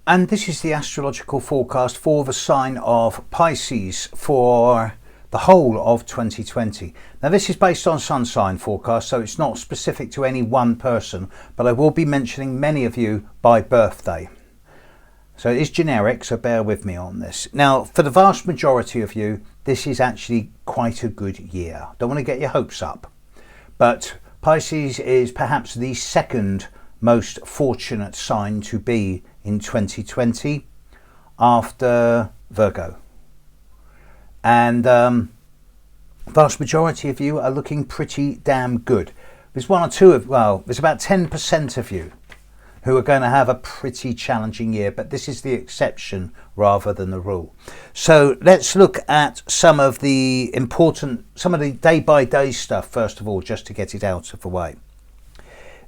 And this is the astrological forecast for the sign of Pisces for the whole of 2020. Now this is based on sun sign forecast, so it's not specific to any one person, but I will be mentioning many of you by birthday. So it is generic, so bear with me on this. Now, for the vast majority of you, this is actually quite a good year. Don't want to get your hopes up, but Pisces is perhaps the second most fortunate sign to be in 2020 after Virgo. And vast majority of you are looking pretty damn good. There's one or two of, well, there's about 10% of you who are going to have a pretty challenging year, but this is the exception rather than the rule. So let's look at some of the day-by-day stuff first of all, just to get it out of the way.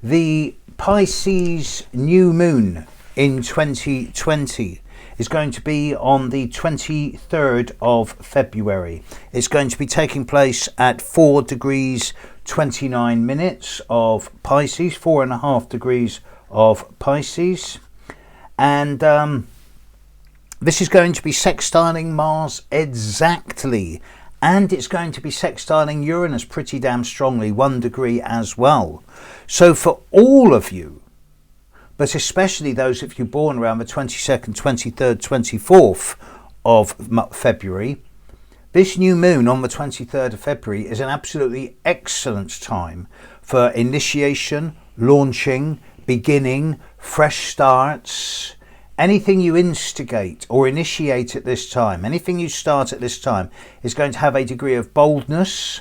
The Pisces new moon in 2020 is going to be on the 23rd of February. It's going to be taking place at 4 degrees 29 minutes of Pisces, 4.5 degrees of Pisces, and this is going to be sextiling Mars exactly, and it's going to be sextiling Uranus pretty damn strongly, 1 degree as well. So for all of you, but especially those of you born around the 22nd, 23rd, 24th of February, this new moon on the 23rd of February is an absolutely excellent time for initiation, launching, beginning, fresh starts. Anything you instigate or initiate at this time, anything you start at this time is going to have a degree of boldness,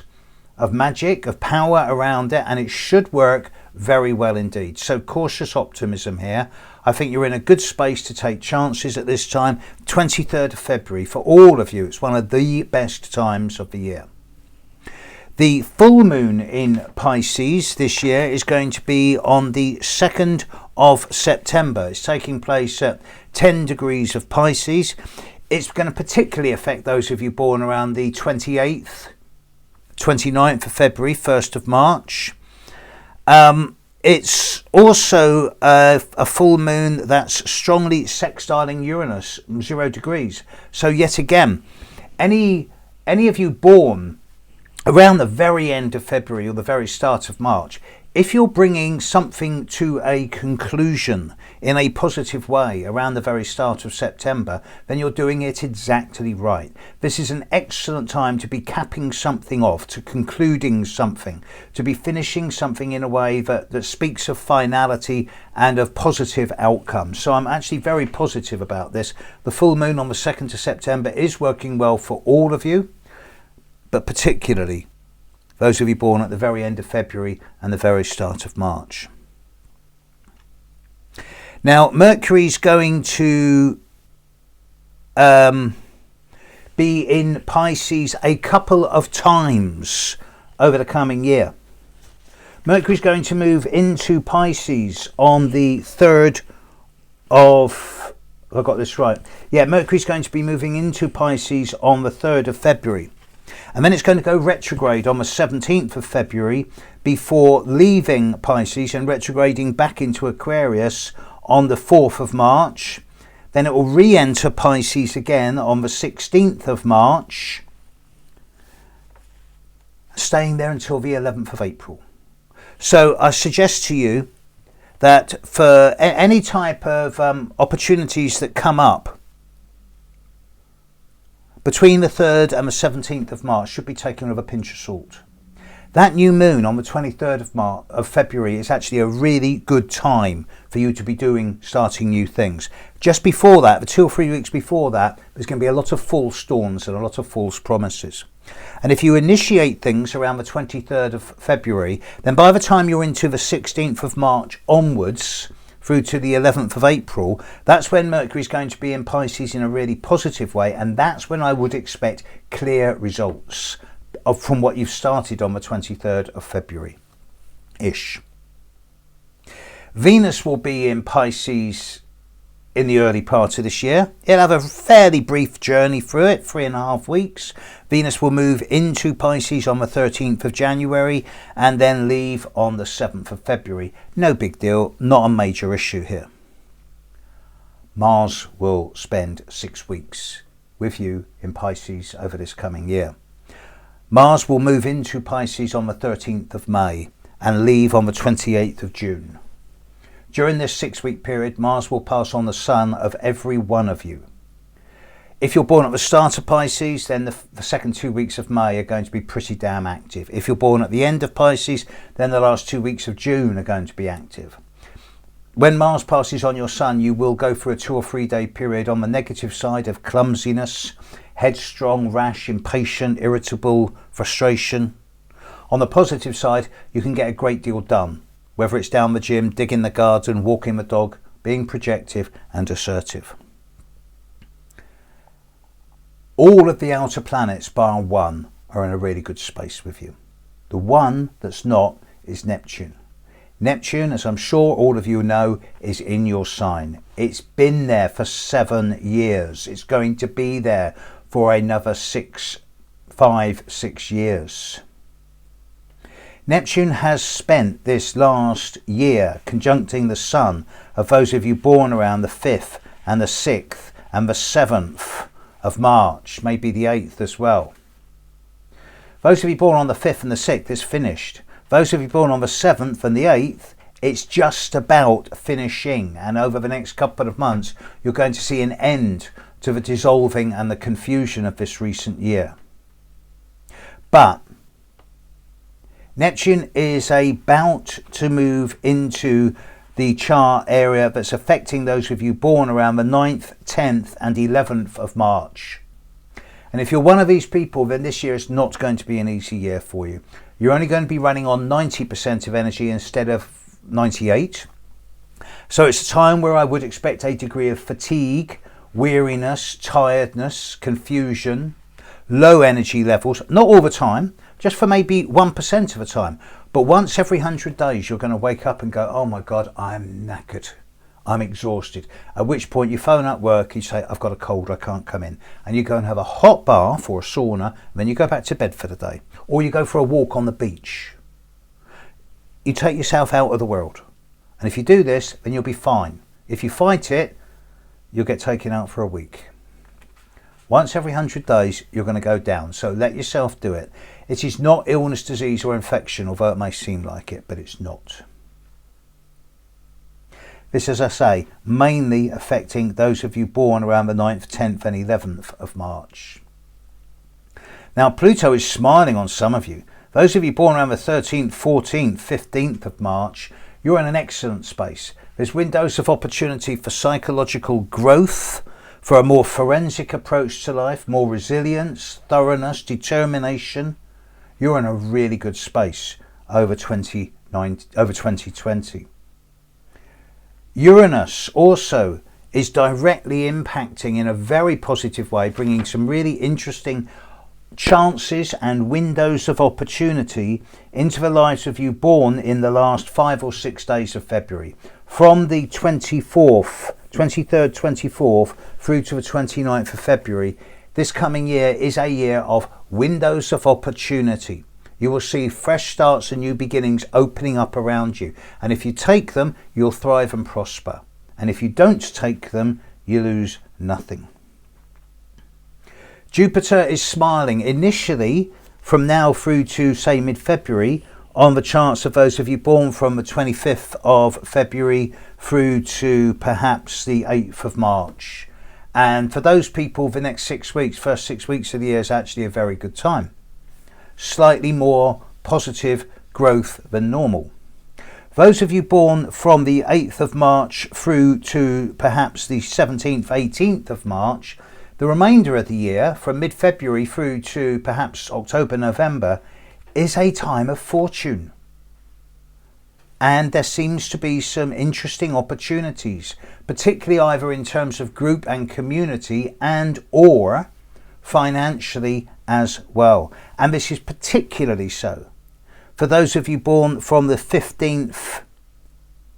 of magic, of power around it, and it should work very well indeed. So cautious optimism here. I think you're in a good space to take chances at this time. 23rd of February for all of you, it's one of the best times of the year. The full moon in Pisces this year is going to be on the 2nd of September. It's taking place at 10 degrees of Pisces. It's going to particularly affect those of you born around the 28th, 29th of February, 1st of March. It's also a full moon that's strongly sextiling Uranus, 0 degrees. So yet again, any of you born around the very end of February or the very start of March, if you're bringing something to a conclusion in a positive way around the very start of September, then you're doing it exactly right. This is an excellent time to be capping something off, to concluding something, to be finishing something in a way that speaks of finality and of positive outcomes. So I'm actually very positive about this. The full moon on the 2nd of September is working well for all of you, but particularly those of you born at the very end of February and the very start of March. Now, Mercury's going to be in Pisces a couple of times over the coming year. Mercury's going to move into Pisces on the 3rd of... I got this right. Yeah, Mercury's going to be moving into Pisces on the 3rd of February. And then it's going to go retrograde on the 17th of February before leaving Pisces and retrograding back into Aquarius on the 4th of March. Then it will re-enter Pisces again on the 16th of March, staying there until the 11th of April. So I suggest to you that for any type of opportunities that come up between the 3rd and the 17th of March should be taken with a pinch of salt. That new moon on the 23rd of February is actually a really good time for you to be starting new things. Just before that, the 2 or 3 weeks before that, there's going to be a lot of false dawns and a lot of false promises. And if you initiate things around the 23rd of February, then by the time you're into the 16th of March onwards, through to the 11th of April, that's when Mercury is going to be in Pisces in a really positive way, and that's when I would expect clear results from what you've started on the 23rd of February-ish. Venus will be in Pisces in the early part of this year. It'll have a fairly brief journey through it, 3.5 weeks. Venus will move into Pisces on the 13th of January and then leave on the 7th of February. No big deal, not a major issue here. Mars will spend 6 weeks with you in Pisces over this coming year. Mars will move into Pisces on the 13th of May and leave on the 28th of June. During this 6-week period, Mars will pass on the sun of every one of you. If you're born at the start of Pisces, then the second 2 weeks of May are going to be pretty damn active. If you're born at the end of Pisces, then the last 2 weeks of June are going to be active. When Mars passes on your sun, you will go through a 2 or 3 day period on the negative side of clumsiness, headstrong, rash, impatient, irritable, frustration. On the positive side, you can get a great deal done, whether it's down the gym, digging the garden, walking the dog, being projective and assertive. All of the outer planets, bar one, are in a really good space with you. The one that's not is Neptune. Neptune, as I'm sure all of you know, is in your sign. It's been there for 7 years. It's going to be there for another 6 years. Neptune has spent this last year conjuncting the sun of those of you born around the 5th and the 6th and the 7th of March, maybe the 8th as well. Those of you born on the 5th and the 6th, it's finished. Those of you born on the 7th and the 8th, it's just about finishing. And over the next couple of months, you're going to see an end to the dissolving and the confusion of this recent year. But Neptune is about to move into the chart area that's affecting those of you born around the 9th, 10th and 11th of March. And if you're one of these people, then this year is not going to be an easy year for you. You're only going to be running on 90% of energy instead of 98. So it's a time where I would expect a degree of fatigue, weariness, tiredness, confusion, low energy levels, not all the time, just for maybe 1% of the time. But once every 100 days, you're going to wake up and go, oh my God, I'm knackered. I'm exhausted. At which point you phone up work, you say, I've got a cold, I can't come in. And you go and have a hot bath or a sauna, and then you go back to bed for the day. Or you go for a walk on the beach. You take yourself out of the world. And if you do this, then you'll be fine. If you fight it, you'll get taken out for a week. Once every 100 days, you're going to go down. So let yourself do it. It is not illness, disease or infection, although it may seem like it, but it's not. This, as I say, mainly affecting those of you born around the 9th, 10th and 11th of March. Now, Pluto is smiling on some of you. Those of you born around the 13th, 14th, 15th of March, you're in an excellent space. There's windows of opportunity for psychological growth, for a more forensic approach to life, more resilience, thoroughness, determination. You're in a really good space over 2020. Uranus also is directly impacting in a very positive way, bringing some really interesting chances and windows of opportunity into the lives of you born in the last 5 or 6 days of February. From the 23rd, 24th through to the 29th of February, this coming year is a year of windows of opportunity. You will see fresh starts and new beginnings opening up around you. And if you take them, you'll thrive and prosper. And if you don't take them, you lose nothing. Jupiter is smiling initially from now through to, say, mid-February on the charts of those of you born from the 25th of February through to perhaps the 8th of March. And for those people, the next 6 weeks, first 6 weeks of the year is actually a very good time. Slightly more positive growth than normal. Those of you born from the 8th of March through to perhaps the 17th, 18th of March, the remainder of the year, from mid-February through to perhaps October, November, is a time of fortune. And there seems to be some interesting opportunities, particularly either in terms of group and community and or financially as well. And this is particularly so for those of you born from the 15th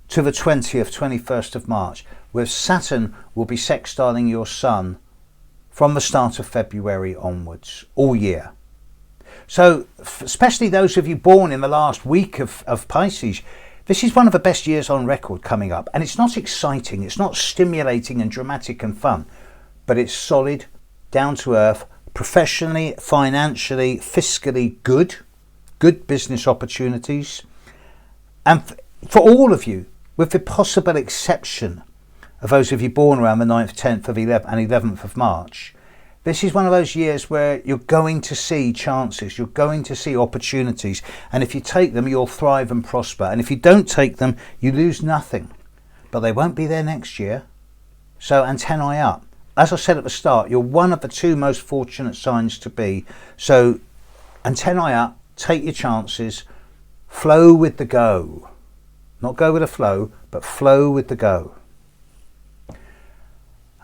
to the 20th, 21st of March, where Saturn will be sextiling your sun from the start of February onwards, all year. So especially those of you born in the last week of Pisces, This is one of the best years on record coming up, and it's not exciting, it's not stimulating and dramatic and fun, but it's solid, down to earth, professionally, financially, fiscally good business opportunities. And for all of you, with the possible exception of those of you born around the 9th, 10th of 11th and 11th of March, this is one of those years where you're going to see chances, you're going to see opportunities, and if you take them, you'll thrive and prosper. And if you don't take them, you lose nothing. But they won't be there next year. So antennae up. As I said at the start, you're one of the 2 most fortunate signs to be. So antennae up, take your chances, flow with the go. Not go with the flow, but flow with the go.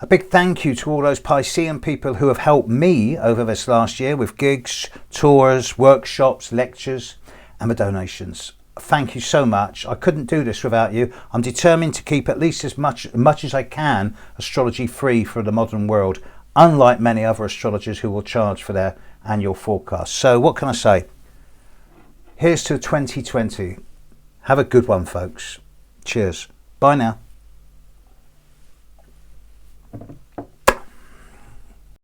A big thank you to all those Piscean people who have helped me over this last year with gigs, tours, workshops, lectures and the donations. Thank you so much. I couldn't do this without you. I'm determined to keep at least as much as I can astrology free for the modern world, unlike many other astrologers who will charge for their annual forecast. So what can I say? Here's to 2020. Have a good one, folks. Cheers. Bye now.